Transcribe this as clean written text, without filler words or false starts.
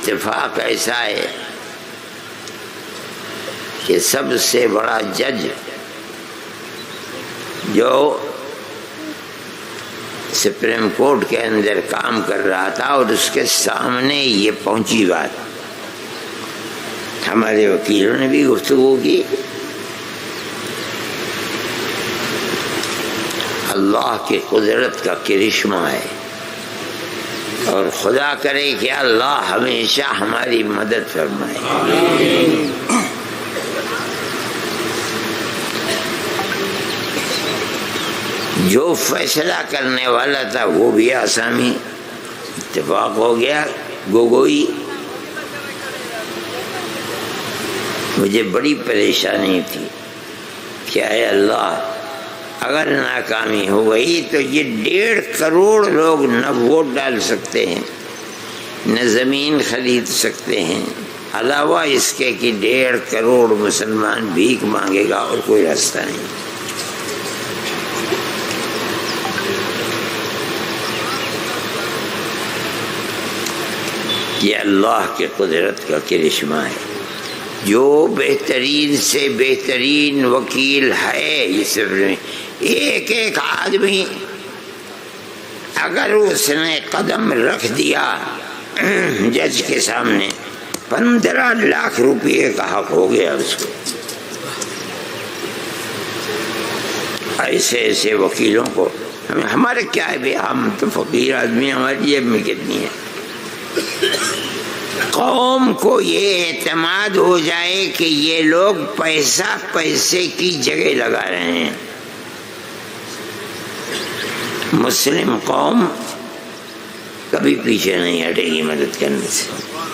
اتفاق ایسا ہے کہ سب سے بڑا جج جو سپریم کورٹ کے اندر کام کر رہا تھا اور اس کے سامنے یہ پہنچی بات، ہمارے وکیلوں نے بھی گفتگو کی، اللہ کی قدرت کا کرشمہ ہے، اور خدا کرے کہ اللہ ہمیشہ ہماری مدد فرمائے۔ جو فیصلہ کرنے والا تھا وہ بھی آسامی، اتفاق ہو گیا، گوگوئی۔ مجھے بڑی پریشانی تھی کہ اے اللہ، اگر ناکامی ہو گئی تو یہ 1.5 کروڑ لوگ نہ ووٹ ڈال سکتے ہیں، نہ زمین خرید سکتے ہیں، علاوہ اس کے کہ 1.5 کروڑ مسلمان بھیک مانگے گا اور کوئی راستہ نہیں۔ یہ اللہ کے قدرت کا کرشمہ ہے۔ جو بہترین سے بہترین وکیل ہے اس میں، ایک ایک آدمی اگر اس نے قدم رکھ دیا جج کے سامنے، 15 لاکھ روپے کا حق ہو گیا اس کو۔ ایسے ایسے وکیلوں کو ہمارے کیا ہے بھی، ہم تو فقیر آدمی، ہماری جیب میں کتنی ہے۔ قوم کو یہ اعتماد ہو جائے کہ یہ لوگ پیسہ پیسے کی جگہ لگا رہے ہیں، مسلم قوم کبھی پیچھے نہیں ہٹے گی مدد کرنے سے۔